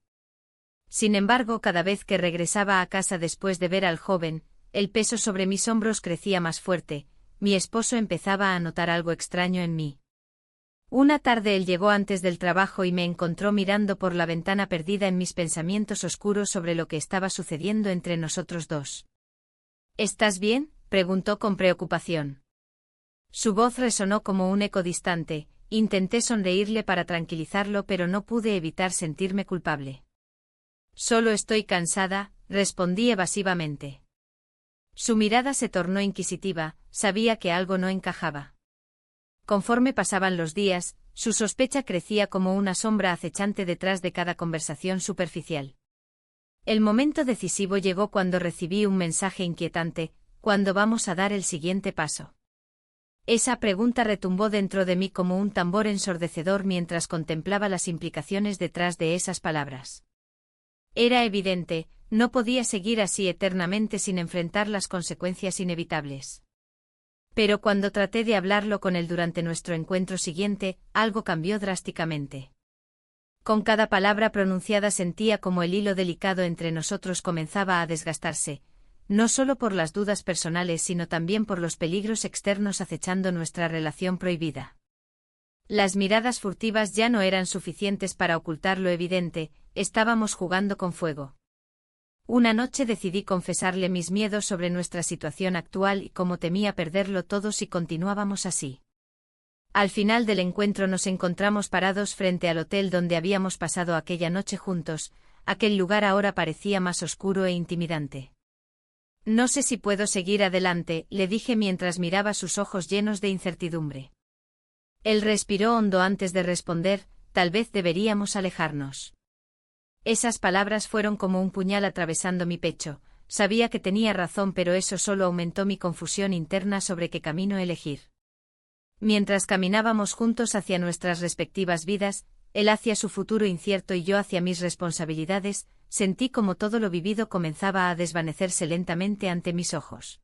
Sin embargo, cada vez que regresaba a casa después de ver al joven, el peso sobre mis hombros crecía más fuerte. Mi esposo empezaba a notar algo extraño en mí. Una tarde él llegó antes del trabajo y me encontró mirando por la ventana perdida en mis pensamientos oscuros sobre lo que estaba sucediendo entre nosotros dos. ¿Estás bien?, preguntó con preocupación. Su voz resonó como un eco distante, intenté sonreírle para tranquilizarlo pero no pude evitar sentirme culpable. Solo estoy cansada, respondí evasivamente. Su mirada se tornó inquisitiva, sabía que algo no encajaba. Conforme pasaban los días, su sospecha crecía como una sombra acechante detrás de cada conversación superficial. El momento decisivo llegó cuando recibí un mensaje inquietante: ¿cuándo vamos a dar el siguiente paso? Esa pregunta retumbó dentro de mí como un tambor ensordecedor mientras contemplaba las implicaciones detrás de esas palabras. Era evidente, no podía seguir así eternamente sin enfrentar las consecuencias inevitables. Pero cuando traté de hablarlo con él durante nuestro encuentro siguiente, algo cambió drásticamente. Con cada palabra pronunciada sentía como el hilo delicado entre nosotros comenzaba a desgastarse, no solo por las dudas personales sino también por los peligros externos acechando nuestra relación prohibida. Las miradas furtivas ya no eran suficientes para ocultar lo evidente, estábamos jugando con fuego. Una noche decidí confesarle mis miedos sobre nuestra situación actual y cómo temía perderlo todo si continuábamos así. Al final del encuentro nos encontramos parados frente al hotel donde habíamos pasado aquella noche juntos. Aquel lugar ahora parecía más oscuro e intimidante. No sé si puedo seguir adelante, le dije mientras miraba sus ojos llenos de incertidumbre. Él respiró hondo antes de responder: tal vez deberíamos alejarnos. Esas palabras fueron como un puñal atravesando mi pecho. Sabía que tenía razón, pero eso solo aumentó mi confusión interna sobre qué camino elegir. Mientras caminábamos juntos hacia nuestras respectivas vidas, él hacia su futuro incierto y yo hacia mis responsabilidades, sentí como todo lo vivido comenzaba a desvanecerse lentamente ante mis ojos.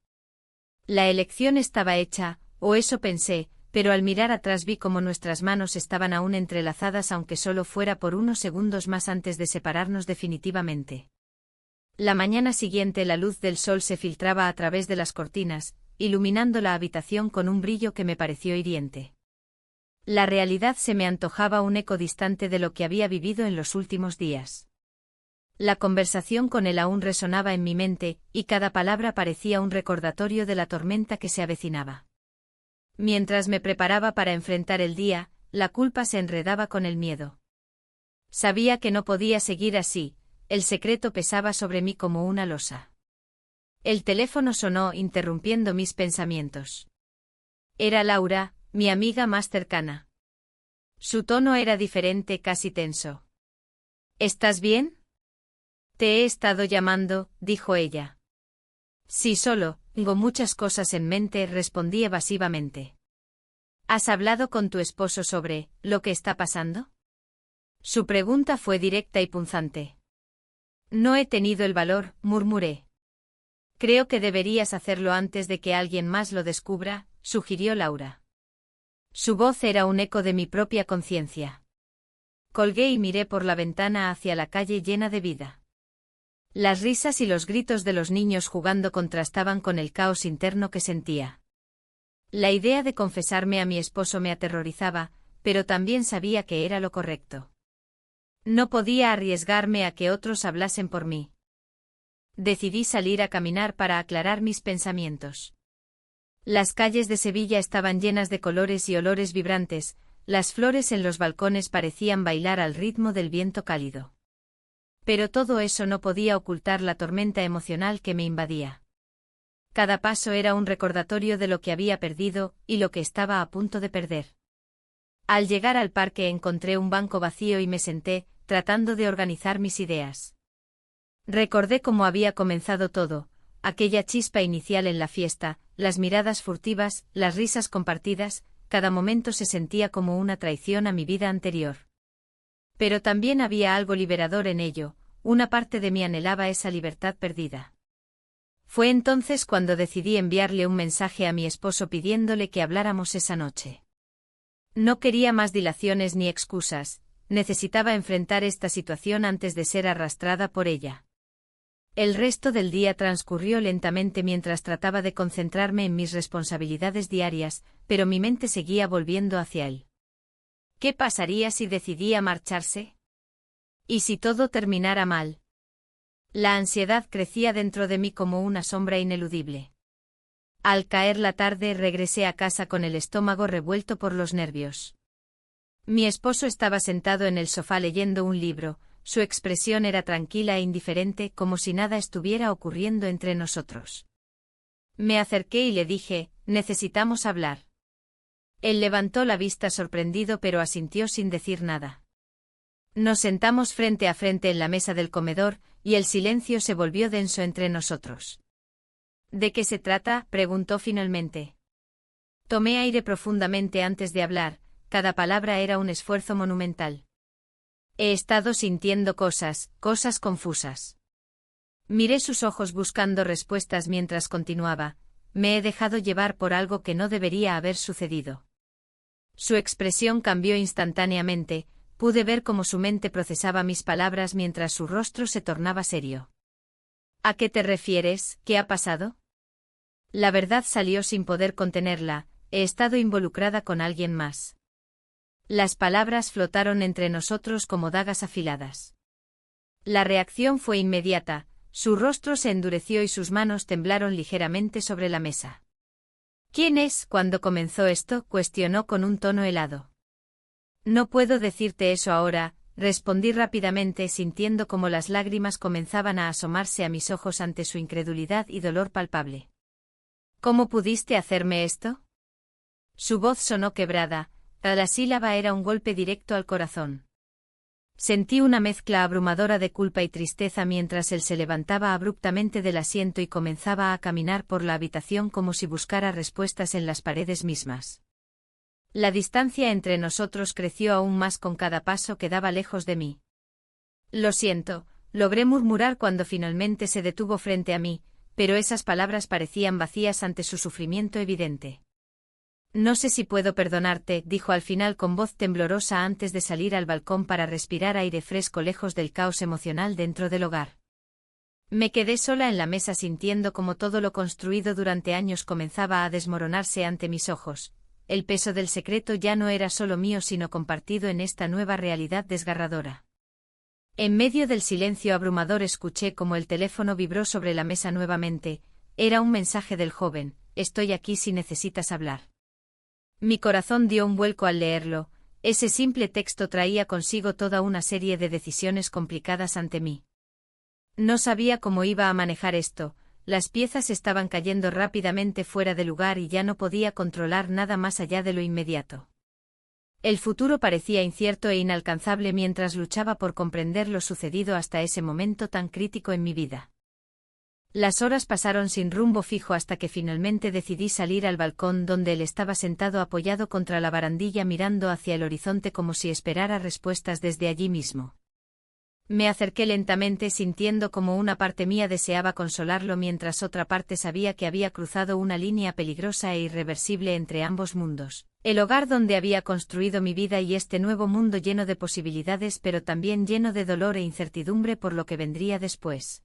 La elección estaba hecha, o eso pensé, pero al mirar atrás vi cómo nuestras manos estaban aún entrelazadas aunque solo fuera por unos segundos más antes de separarnos definitivamente. La mañana siguiente la luz del sol se filtraba a través de las cortinas, iluminando la habitación con un brillo que me pareció hiriente. La realidad se me antojaba un eco distante de lo que había vivido en los últimos días. La conversación con él aún resonaba en mi mente, y cada palabra parecía un recordatorio de la tormenta que se avecinaba. Mientras me preparaba para enfrentar el día, la culpa se enredaba con el miedo. Sabía que no podía seguir así, el secreto pesaba sobre mí como una losa. El teléfono sonó interrumpiendo mis pensamientos. Era Laura, mi amiga más cercana. Su tono era diferente, casi tenso. ¿Estás bien? Te he estado llamando, dijo ella. Sí, solo, tengo muchas cosas en mente, respondí evasivamente. ¿Has hablado con tu esposo sobre lo que está pasando? Su pregunta fue directa y punzante. No he tenido el valor, murmuré. Creo que deberías hacerlo antes de que alguien más lo descubra, sugirió Laura. Su voz era un eco de mi propia conciencia. Colgué y miré por la ventana hacia la calle llena de vida. Las risas y los gritos de los niños jugando contrastaban con el caos interno que sentía. La idea de confesarme a mi esposo me aterrorizaba, pero también sabía que era lo correcto. No podía arriesgarme a que otros hablasen por mí. Decidí salir a caminar para aclarar mis pensamientos. Las calles de Sevilla estaban llenas de colores y olores vibrantes, las flores en los balcones parecían bailar al ritmo del viento cálido. Pero todo eso no podía ocultar la tormenta emocional que me invadía. Cada paso era un recordatorio de lo que había perdido y lo que estaba a punto de perder. Al llegar al parque encontré un banco vacío y me senté, tratando de organizar mis ideas. Recordé cómo había comenzado todo, aquella chispa inicial en la fiesta, las miradas furtivas, las risas compartidas, cada momento se sentía como una traición a mi vida anterior. Pero también había algo liberador en ello, una parte de mí anhelaba esa libertad perdida. Fue entonces cuando decidí enviarle un mensaje a mi esposo pidiéndole que habláramos esa noche. No quería más dilaciones ni excusas, necesitaba enfrentar esta situación antes de ser arrastrada por ella. El resto del día transcurrió lentamente mientras trataba de concentrarme en mis responsabilidades diarias, pero mi mente seguía volviendo hacia él. ¿Qué pasaría si decidía marcharse? ¿Y si todo terminara mal? La ansiedad crecía dentro de mí como una sombra ineludible. Al caer la tarde regresé a casa con el estómago revuelto por los nervios. Mi esposo estaba sentado en el sofá leyendo un libro, su expresión era tranquila e indiferente como si nada estuviera ocurriendo entre nosotros. Me acerqué y le dije, necesitamos hablar. Él levantó la vista sorprendido pero asintió sin decir nada. Nos sentamos frente a frente en la mesa del comedor, y el silencio se volvió denso entre nosotros. ¿De qué se trata?, preguntó finalmente. Tomé aire profundamente antes de hablar, cada palabra era un esfuerzo monumental. He estado sintiendo cosas confusas. Miré sus ojos buscando respuestas mientras continuaba, me he dejado llevar por algo que no debería haber sucedido. Su expresión cambió instantáneamente, pude ver cómo su mente procesaba mis palabras mientras su rostro se tornaba serio. ¿A qué te refieres? ¿Qué ha pasado? La verdad salió sin poder contenerla, he estado involucrada con alguien más. Las palabras flotaron entre nosotros como dagas afiladas. La reacción fue inmediata, su rostro se endureció y sus manos temblaron ligeramente sobre la mesa. ¿Quién es? Cuando comenzó esto, cuestionó con un tono helado. No puedo decirte eso ahora, respondí rápidamente sintiendo como las lágrimas comenzaban a asomarse a mis ojos ante su incredulidad y dolor palpable. ¿Cómo pudiste hacerme esto? Su voz sonó quebrada, cada sílaba era un golpe directo al corazón. Sentí una mezcla abrumadora de culpa y tristeza mientras él se levantaba abruptamente del asiento y comenzaba a caminar por la habitación como si buscara respuestas en las paredes mismas. La distancia entre nosotros creció aún más con cada paso que daba lejos de mí. Lo siento, logré murmurar cuando finalmente se detuvo frente a mí, pero esas palabras parecían vacías ante su sufrimiento evidente. No sé si puedo perdonarte, dijo al final con voz temblorosa antes de salir al balcón para respirar aire fresco lejos del caos emocional dentro del hogar. Me quedé sola en la mesa sintiendo como todo lo construido durante años comenzaba a desmoronarse ante mis ojos. El peso del secreto ya no era solo mío sino compartido en esta nueva realidad desgarradora. En medio del silencio abrumador escuché como el teléfono vibró sobre la mesa nuevamente, era un mensaje del joven, estoy aquí si necesitas hablar. Mi corazón dio un vuelco al leerlo. Ese simple texto traía consigo toda una serie de decisiones complicadas ante mí. No sabía cómo iba a manejar esto, las piezas estaban cayendo rápidamente fuera de lugar y ya no podía controlar nada más allá de lo inmediato. El futuro parecía incierto e inalcanzable mientras luchaba por comprender lo sucedido hasta ese momento tan crítico en mi vida. Las horas pasaron sin rumbo fijo hasta que finalmente decidí salir al balcón donde él estaba sentado apoyado contra la barandilla mirando hacia el horizonte como si esperara respuestas desde allí mismo. Me acerqué lentamente sintiendo como una parte mía deseaba consolarlo mientras otra parte sabía que había cruzado una línea peligrosa e irreversible entre ambos mundos. El hogar donde había construido mi vida y este nuevo mundo lleno de posibilidades pero también lleno de dolor e incertidumbre por lo que vendría después.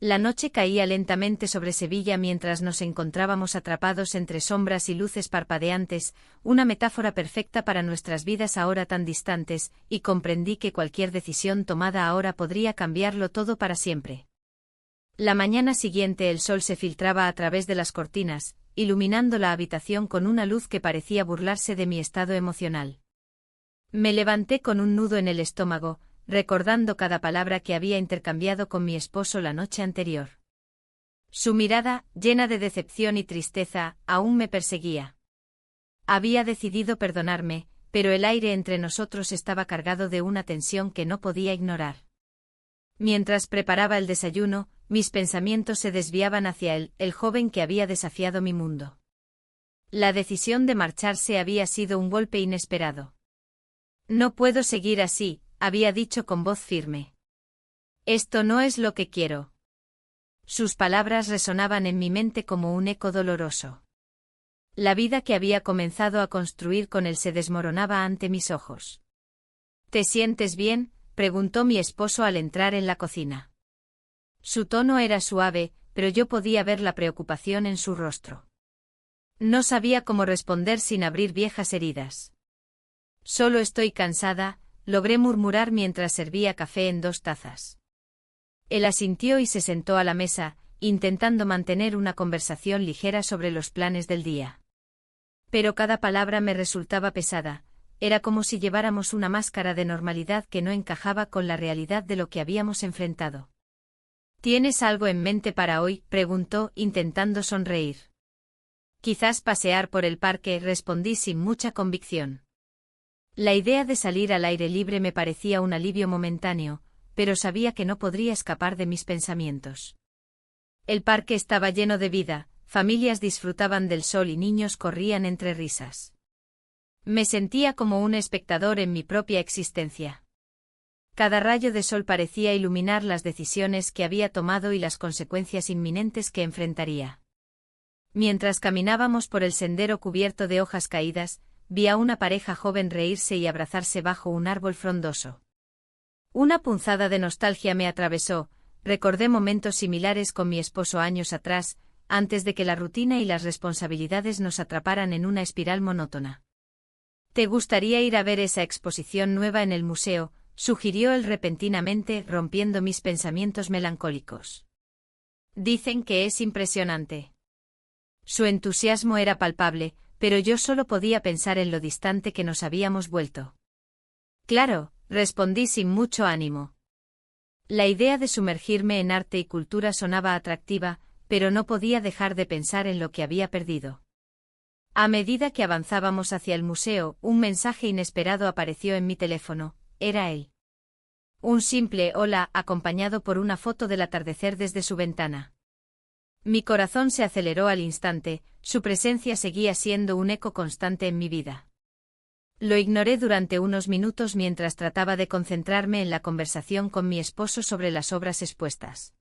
La noche caía lentamente sobre Sevilla mientras nos encontrábamos atrapados entre sombras y luces parpadeantes, una metáfora perfecta para nuestras vidas ahora tan distantes, y comprendí que cualquier decisión tomada ahora podría cambiarlo todo para siempre. La mañana siguiente el sol se filtraba a través de las cortinas, iluminando la habitación con una luz que parecía burlarse de mi estado emocional. Me levanté con un nudo en el estómago, recordando cada palabra que había intercambiado con mi esposo la noche anterior. Su mirada, llena de decepción y tristeza, aún me perseguía. Había decidido perdonarme, pero el aire entre nosotros estaba cargado de una tensión que no podía ignorar. Mientras preparaba el desayuno, mis pensamientos se desviaban hacia él, el joven que había desafiado mi mundo. La decisión de marcharse había sido un golpe inesperado. No puedo seguir así, había dicho con voz firme. Esto no es lo que quiero. Sus palabras resonaban en mi mente como un eco doloroso. La vida que había comenzado a construir con él se desmoronaba ante mis ojos. ¿Te sientes bien?, preguntó mi esposo al entrar en la cocina. Su tono era suave, pero yo podía ver la preocupación en su rostro. No sabía cómo responder sin abrir viejas heridas. Solo estoy cansada, logré murmurar mientras servía café en 2 tazas. Él asintió y se sentó a la mesa, intentando mantener una conversación ligera sobre los planes del día. Pero cada palabra me resultaba pesada, era como si lleváramos una máscara de normalidad que no encajaba con la realidad de lo que habíamos enfrentado. ¿Tienes algo en mente para hoy?, preguntó, intentando sonreír. Quizás pasear por el parque, respondí sin mucha convicción. La idea de salir al aire libre me parecía un alivio momentáneo, pero sabía que no podría escapar de mis pensamientos. El parque estaba lleno de vida, familias disfrutaban del sol y niños corrían entre risas. Me sentía como un espectador en mi propia existencia. Cada rayo de sol parecía iluminar las decisiones que había tomado y las consecuencias inminentes que enfrentaría. Mientras caminábamos por el sendero cubierto de hojas caídas, vi a una pareja joven reírse y abrazarse bajo un árbol frondoso. Una punzada de nostalgia me atravesó, recordé momentos similares con mi esposo años atrás, antes de que la rutina y las responsabilidades nos atraparan en una espiral monótona. ¿Te gustaría ir a ver esa exposición nueva en el museo?, sugirió él repentinamente, rompiendo mis pensamientos melancólicos. Dicen que es impresionante. Su entusiasmo era palpable, pero yo solo podía pensar en lo distante que nos habíamos vuelto. Claro, respondí sin mucho ánimo. La idea de sumergirme en arte y cultura sonaba atractiva, pero no podía dejar de pensar en lo que había perdido. A medida que avanzábamos hacia el museo, un mensaje inesperado apareció en mi teléfono, era él. Un simple hola, acompañado por una foto del atardecer desde su ventana. Mi corazón se aceleró al instante, su presencia seguía siendo un eco constante en mi vida. Lo ignoré durante unos minutos mientras trataba de concentrarme en la conversación con mi esposo sobre las obras expuestas.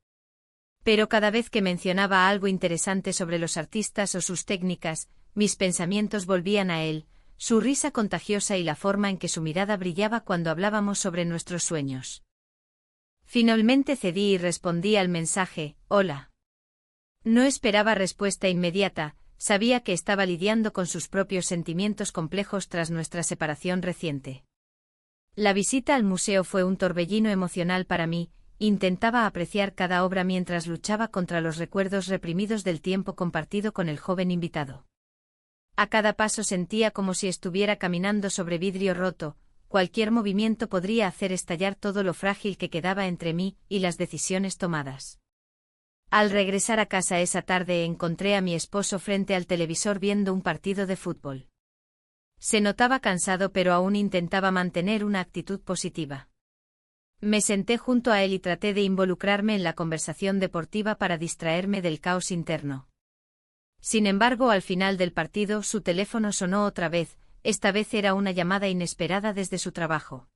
Pero cada vez que mencionaba algo interesante sobre los artistas o sus técnicas, mis pensamientos volvían a él, su risa contagiosa y la forma en que su mirada brillaba cuando hablábamos sobre nuestros sueños. Finalmente cedí y respondí al mensaje, hola. No esperaba respuesta inmediata, sabía que estaba lidiando con sus propios sentimientos complejos tras nuestra separación reciente. La visita al museo fue un torbellino emocional para mí, intentaba apreciar cada obra mientras luchaba contra los recuerdos reprimidos del tiempo compartido con el joven invitado. A cada paso sentía como si estuviera caminando sobre vidrio roto, cualquier movimiento podría hacer estallar todo lo frágil que quedaba entre mí y las decisiones tomadas. Al regresar a casa esa tarde encontré a mi esposo frente al televisor viendo un partido de fútbol. Se notaba cansado pero aún intentaba mantener una actitud positiva. Me senté junto a él y traté de involucrarme en la conversación deportiva para distraerme del caos interno. Sin embargo, al final del partido su teléfono sonó otra vez, esta vez era una llamada inesperada desde su trabajo.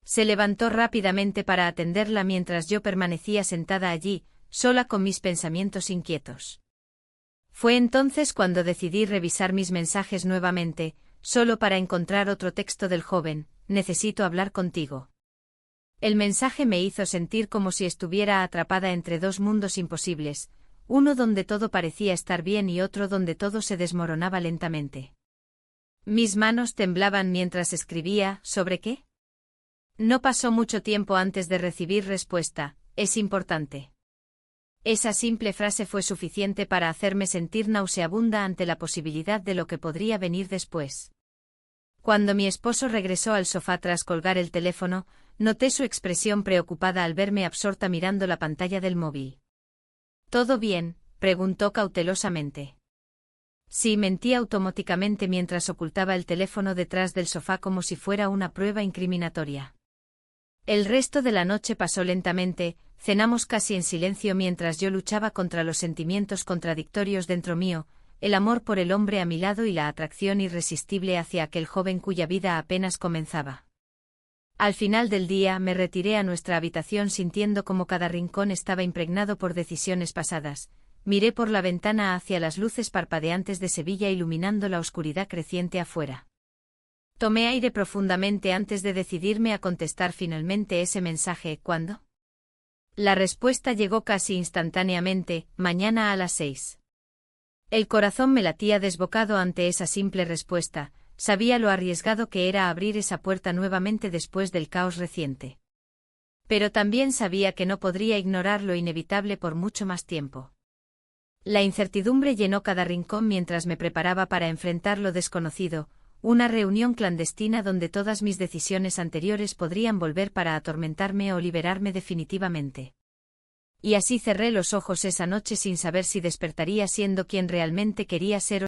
Se levantó rápidamente para atenderla mientras yo permanecía sentada allí, sola con mis pensamientos inquietos. Fue entonces cuando decidí revisar mis mensajes nuevamente, solo para encontrar otro texto del joven: necesito hablar contigo. El mensaje me hizo sentir como si estuviera atrapada entre dos mundos imposibles, uno donde todo parecía estar bien y otro donde todo se desmoronaba lentamente. Mis manos temblaban mientras escribía. ¿Sobre qué? No pasó mucho tiempo antes de recibir respuesta: es importante. Esa simple frase fue suficiente para hacerme sentir nauseabunda ante la posibilidad de lo que podría venir después. Cuando mi esposo regresó al sofá tras colgar el teléfono, noté su expresión preocupada al verme absorta mirando la pantalla del móvil. ¿Todo bien?, preguntó cautelosamente. Sí, mentí automáticamente mientras ocultaba el teléfono detrás del sofá como si fuera una prueba incriminatoria. El resto de la noche pasó lentamente, cenamos casi en silencio mientras yo luchaba contra los sentimientos contradictorios dentro mío, el amor por el hombre a mi lado y la atracción irresistible hacia aquel joven cuya vida apenas comenzaba. Al final del día me retiré a nuestra habitación sintiendo como cada rincón estaba impregnado por decisiones pasadas. Miré por la ventana hacia las luces parpadeantes de Sevilla iluminando la oscuridad creciente afuera. Tomé aire profundamente antes de decidirme a contestar finalmente ese mensaje. ¿Cuándo? La respuesta llegó casi instantáneamente: mañana a las 6. El corazón me latía desbocado ante esa simple respuesta, sabía lo arriesgado que era abrir esa puerta nuevamente después del caos reciente. Pero también sabía que no podría ignorar lo inevitable por mucho más tiempo. La incertidumbre llenó cada rincón mientras me preparaba para enfrentar lo desconocido, una reunión clandestina donde todas mis decisiones anteriores podrían volver para atormentarme o liberarme definitivamente. Y así cerré los ojos esa noche sin saber si despertaría siendo quien realmente quería ser